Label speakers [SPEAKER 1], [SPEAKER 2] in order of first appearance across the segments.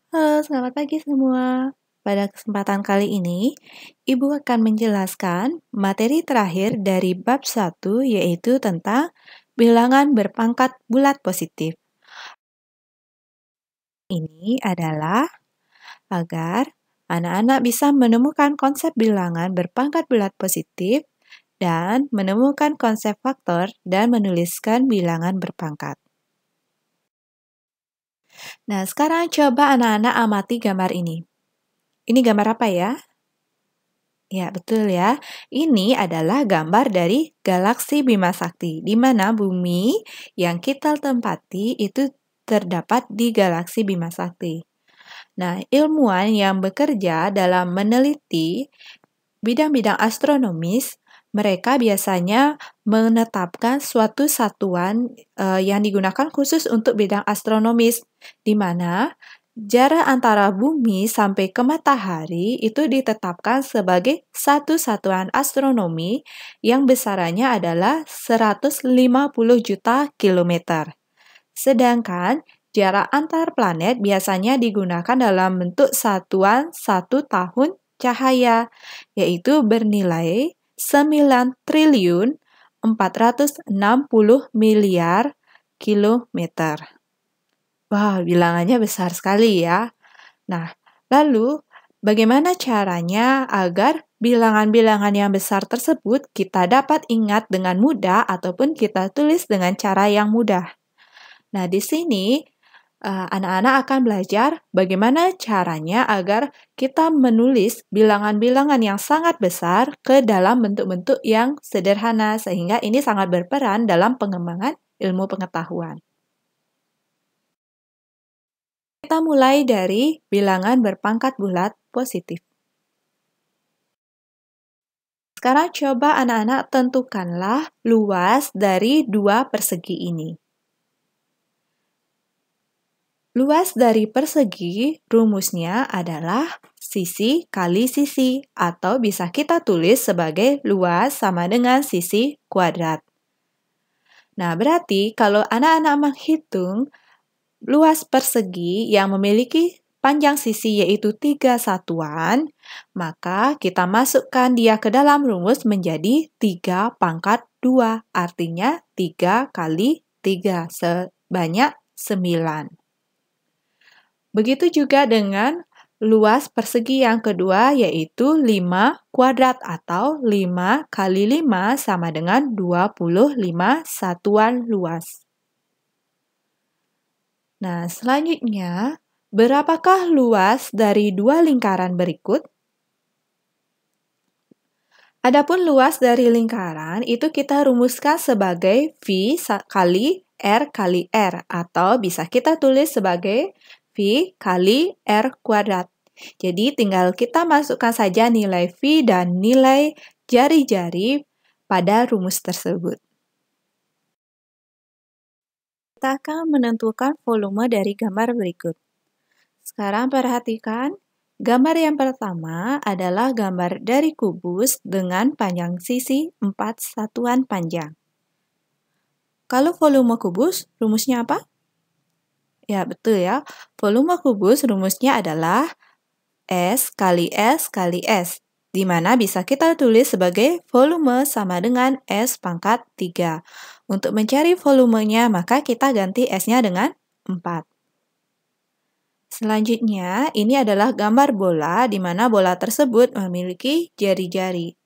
[SPEAKER 1] Halo, selamat pagi semua. Pada kesempatan kali ini, Ibu akan menjelaskan materi terakhir dari bab 1, yaitu tentang bilangan berpangkat bulat positif. Ini adalah agar anak-anak bisa menemukan konsep bilangan berpangkat bulat positif dan menemukan konsep faktor dan menuliskan bilangan berpangkat. Nah, sekarang coba anak-anak amati gambar ini. Ini gambar apa ya? Ya, betul ya. Ini adalah gambar dari galaksi Bima Sakti, di mana bumi yang kita tempati itu terdapat di galaksi Bima Sakti. Nah, ilmuwan yang bekerja dalam meneliti bidang-bidang astronomis, mereka biasanya menetapkan suatu satuan yang digunakan khusus untuk bidang astronomis, di mana jarak antara bumi sampai ke matahari itu ditetapkan sebagai satu satuan astronomi yang besarannya adalah 150 juta kilometer. Sedangkan jarak antar planet biasanya digunakan dalam bentuk satuan 1 tahun cahaya, yaitu bernilai 9 triliun 460 miliar kilometer. Wah, bilangannya besar sekali ya. Nah, lalu bagaimana caranya agar bilangan-bilangan yang besar tersebut kita dapat ingat dengan mudah ataupun kita tulis dengan cara yang mudah? Nah, di sini anak-anak akan belajar bagaimana caranya agar kita menulis bilangan-bilangan yang sangat besar ke dalam bentuk-bentuk yang sederhana, sehingga ini sangat berperan dalam pengembangan ilmu pengetahuan. Kita mulai dari bilangan berpangkat bulat positif. Sekarang coba anak-anak tentukanlah luas dari dua persegi ini. Luas dari persegi rumusnya adalah sisi kali sisi, atau bisa kita tulis sebagai luas sama dengan sisi kuadrat. Nah, berarti kalau anak-anak menghitung luas persegi yang memiliki panjang sisi yaitu 3 satuan, maka kita masukkan dia ke dalam rumus menjadi 3 pangkat 2, artinya 3 kali 3, sebanyak 9. Begitu juga dengan luas persegi yang kedua yaitu 5 kuadrat atau 5 kali 5 sama dengan 25 satuan luas. Nah, selanjutnya, berapakah luas dari dua lingkaran berikut? Adapun luas dari lingkaran itu kita rumuskan sebagai V kali R kali R, atau bisa kita tulis sebagai V kali R kuadrat. Jadi tinggal kita masukkan saja nilai V dan nilai jari-jari pada rumus tersebut. Kita akan menentukan volume dari gambar berikut. Sekarang perhatikan, gambar yang pertama adalah gambar dari kubus dengan panjang sisi 4 satuan panjang. Kalau volume kubus, rumusnya apa? Ya, betul ya. Volume kubus rumusnya adalah S kali S kali S, di mana bisa kita tulis sebagai volume sama dengan S pangkat 3. Untuk mencari volumenya, maka kita ganti S-nya dengan 4. Selanjutnya, ini adalah gambar bola di mana bola tersebut memiliki jari-jari.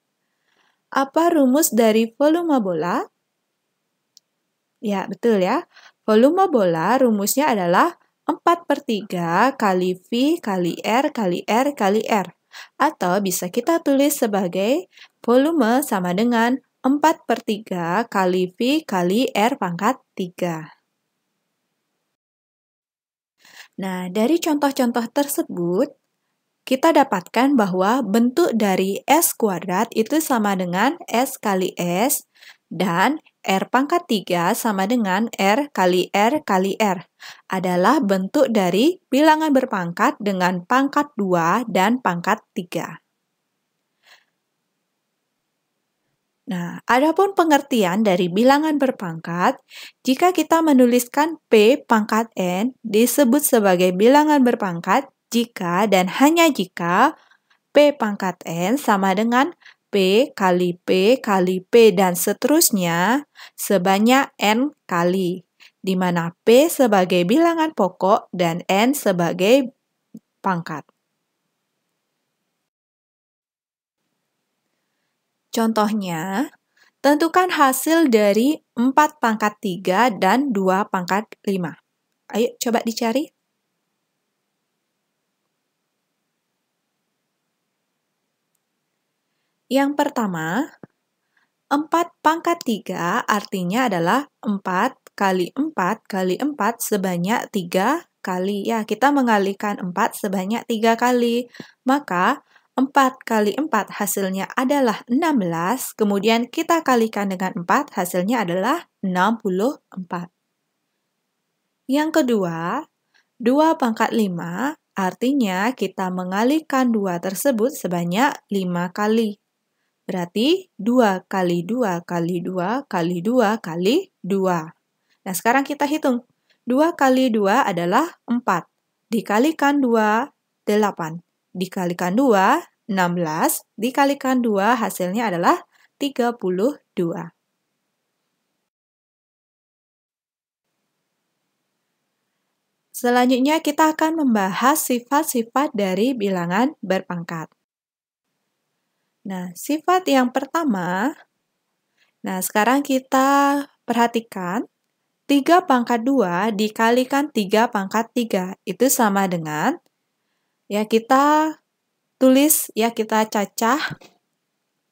[SPEAKER 1] Apa rumus dari volume bola? Ya, betul ya. Volume bola rumusnya adalah 4/3 kali V kali R kali R kali R. Atau bisa kita tulis sebagai volume sama dengan 4/3 kali V kali R pangkat 3. Nah, dari contoh-contoh tersebut, kita dapatkan bahwa bentuk dari S kuadrat itu sama dengan S kali S, dan R pangkat 3 sama dengan R kali R kali R. Adalah bentuk dari bilangan berpangkat dengan pangkat 2 dan pangkat 3. Nah, adapun pengertian dari bilangan berpangkat, jika kita menuliskan P pangkat N disebut sebagai bilangan berpangkat jika dan hanya jika P pangkat N sama dengan P kali P kali P dan seterusnya sebanyak N kali, di mana P sebagai bilangan pokok dan N sebagai pangkat. Contohnya, tentukan hasil dari 4 pangkat 3 dan 2 pangkat 5. Ayo coba dicari. Yang pertama, 4 pangkat 3 artinya adalah 4 kali 4 kali 4 sebanyak 3 kali. Ya, kita mengalihkan 4 sebanyak 3 kali. Maka, 4 kali 4 hasilnya adalah 16, kemudian kita kalikan dengan 4, hasilnya adalah 64. Yang kedua, 2 pangkat 5 artinya kita mengalihkan 2 tersebut sebanyak 5 kali. Berarti 2 kali 2 kali 2 kali 2 kali 2. Nah, sekarang kita hitung. 2 kali 2 adalah 4. Dikalikan 2, 8. Dikalikan 2, 16. Dikalikan 2, hasilnya adalah 32. Selanjutnya kita akan membahas sifat-sifat dari bilangan berpangkat. Nah, sifat yang pertama, sekarang kita perhatikan 3 pangkat 2 dikalikan 3 pangkat 3. Itu sama dengan, kita tulis, kita cacah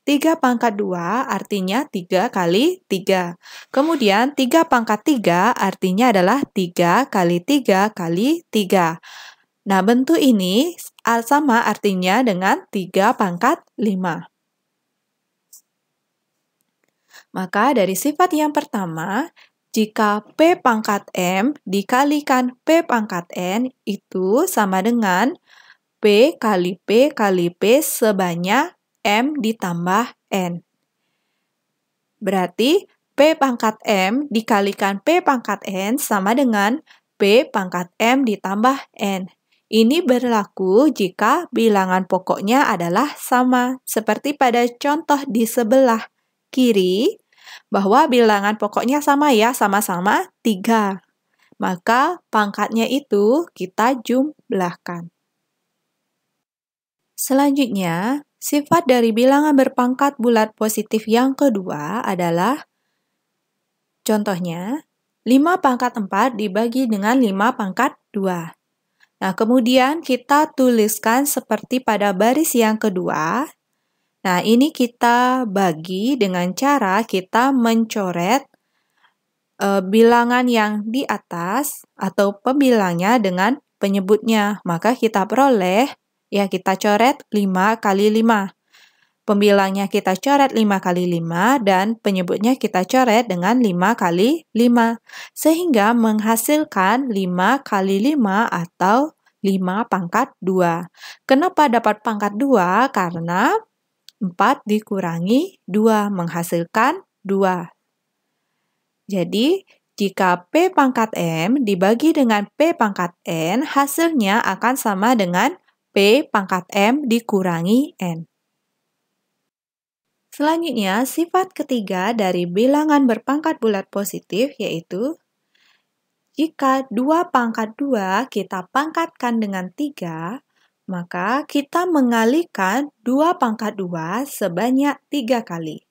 [SPEAKER 1] 3 pangkat 2 artinya 3 kali 3. Kemudian 3 pangkat 3 artinya adalah 3 kali 3 kali 3. Nah, bentuk ini sama artinya dengan 3 pangkat 5. Maka dari sifat yang pertama, jika P pangkat M dikalikan P pangkat N itu sama dengan P kali P kali P sebanyak M ditambah N. Berarti P pangkat M dikalikan P pangkat N sama dengan P pangkat M ditambah N. Ini berlaku jika bilangan pokoknya adalah sama, seperti pada contoh di sebelah kiri, bahwa bilangan pokoknya sama ya, sama-sama 3. Maka pangkatnya itu kita jumlahkan. Selanjutnya, sifat dari bilangan berpangkat bulat positif yang kedua adalah, contohnya, 5 pangkat 4 dibagi dengan 5 pangkat 2. Nah, kemudian kita tuliskan seperti pada baris yang kedua. Nah, ini kita bagi dengan cara kita mencoret bilangan yang di atas atau pembilangnya dengan penyebutnya. Maka kita peroleh, kita coret 5 kali 5. Pembilangnya kita coret 5 kali 5 dan penyebutnya kita coret dengan 5 kali 5. Sehingga menghasilkan 5 kali 5 atau 5 pangkat 2. Kenapa dapat pangkat 2? Karena 4 dikurangi 2 menghasilkan 2. Jadi, jika P pangkat M dibagi dengan P pangkat N, hasilnya akan sama dengan P pangkat M dikurangi N. Selanjutnya, sifat ketiga dari bilangan berpangkat bulat positif yaitu jika 2 pangkat 2 kita pangkatkan dengan 3, maka kita mengalihkan 2 pangkat 2 sebanyak 3 kali.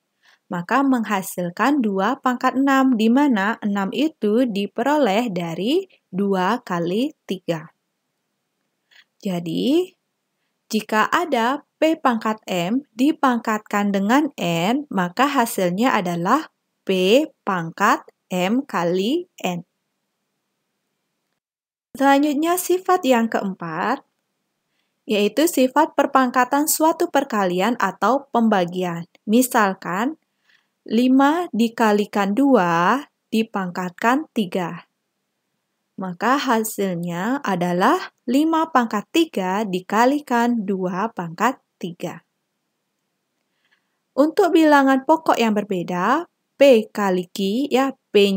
[SPEAKER 1] Maka menghasilkan 2 pangkat 6, di mana 6 itu diperoleh dari 2 kali 3. Jadi, jika ada P pangkat M dipangkatkan dengan N, maka hasilnya adalah P pangkat M kali N. Selanjutnya, sifat yang keempat, yaitu sifat perpangkatan suatu perkalian atau pembagian. Misalkan, 5 dikalikan 2 dipangkatkan 3. Maka hasilnya adalah 5 pangkat 3 dikalikan 2 pangkat 3. Untuk bilangan pokok yang berbeda, P kali Q, ya, P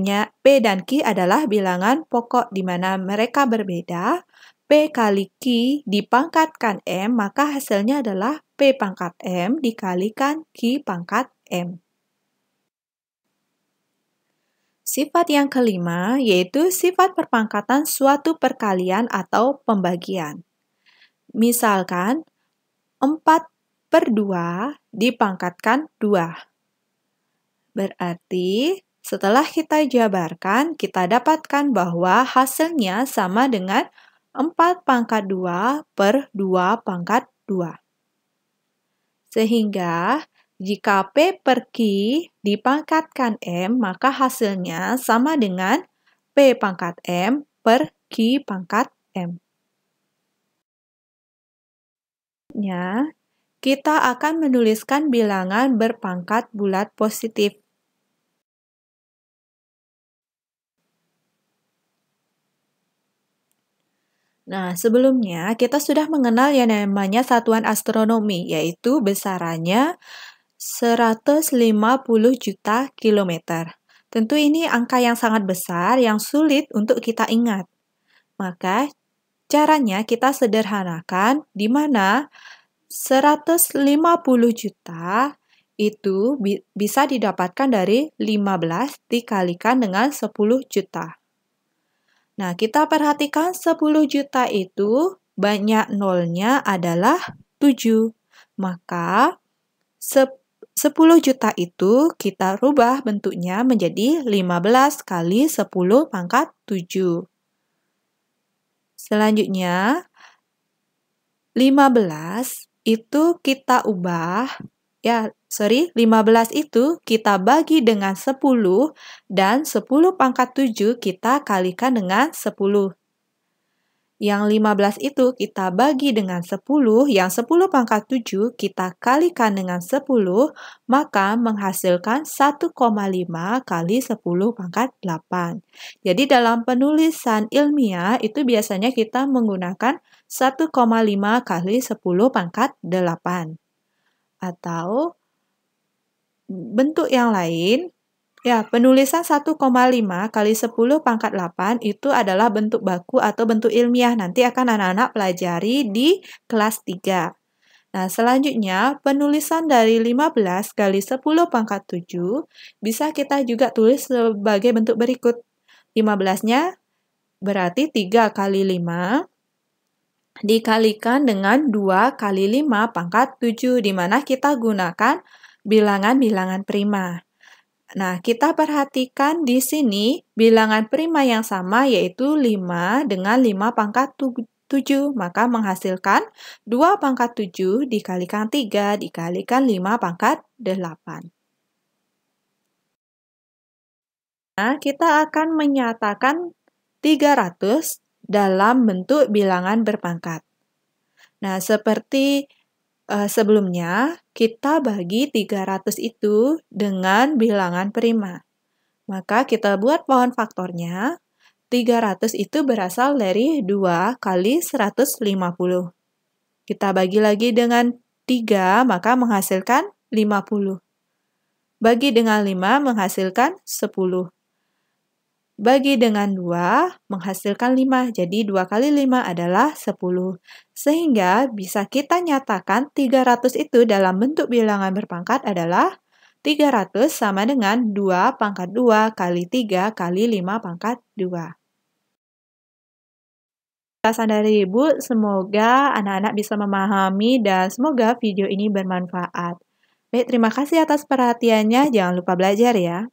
[SPEAKER 1] dan Q adalah bilangan pokok di mana mereka berbeda. P kali Q dipangkatkan M, maka hasilnya adalah P pangkat M dikalikan Q pangkat M. Sifat yang kelima yaitu sifat perpangkatan suatu perkalian atau pembagian. Misalkan, 4/2 dipangkatkan 2. Berarti, setelah kita jabarkan, kita dapatkan bahwa hasilnya sama dengan 4/2 per 2/2. Sehingga, jika P per Q dipangkatkan M, maka hasilnya sama dengan P pangkat M per Q pangkat M. Kita akan menuliskan bilangan berpangkat bulat positif. Nah, sebelumnya kita sudah mengenal yang namanya satuan astronomi, yaitu besarannya 150 juta kilometer. Tentu ini angka yang sangat besar yang sulit untuk kita ingat. Maka, caranya kita sederhanakan di mana 150 juta itu bisa didapatkan dari 15 dikalikan dengan 10 juta. Nah, kita perhatikan 10 juta itu banyak nolnya adalah 7. Maka, 10 juta itu kita rubah bentuknya menjadi 15 kali 10 pangkat 7. Selanjutnya, 15 itu kita ubah, 15 itu kita bagi dengan 10 dan 10 pangkat 7 kita kalikan dengan 10. Yang 15 itu kita bagi dengan 10, yang 10 pangkat 7 kita kalikan dengan 10, maka menghasilkan 1,5 kali 10 pangkat 8. Jadi dalam penulisan ilmiah itu biasanya kita menggunakan 1,5 kali 10 pangkat 8. Atau bentuk yang lain, penulisan 1,5 kali 10 pangkat 8 itu adalah bentuk baku atau bentuk ilmiah. Nanti akan anak-anak pelajari di kelas 3. Nah, selanjutnya penulisan dari 15 kali 10 pangkat 7 bisa kita juga tulis sebagai bentuk berikut. 15-nya berarti 3 kali 5 dikalikan dengan 2 kali 5 pangkat 7, di mana kita gunakan bilangan-bilangan prima. Nah, kita perhatikan di sini bilangan prima yang sama yaitu 5 dengan 5 pangkat 7, maka menghasilkan 2 pangkat 7 dikalikan 3 dikalikan 5 pangkat 8. Nah, kita akan menyatakan 300 dalam bentuk bilangan berpangkat. Nah, seperti sebelumnya, kita bagi 300 itu dengan bilangan prima. Maka kita buat pohon faktornya. 300 itu berasal dari 2 kali 150. Kita bagi lagi dengan 3, maka menghasilkan 50. Bagi dengan 5 menghasilkan 10. Bagi dengan 2 menghasilkan 5, jadi 2 kali 5 adalah 10. Sehingga bisa kita nyatakan 300 itu dalam bentuk bilangan berpangkat adalah 300 sama dengan 2 pangkat 2 kali 3 kali 5 pangkat 2. Penjelasan dari Ibu, semoga anak-anak bisa memahami dan semoga video ini bermanfaat. Baik, terima kasih atas perhatiannya. Jangan lupa belajar ya.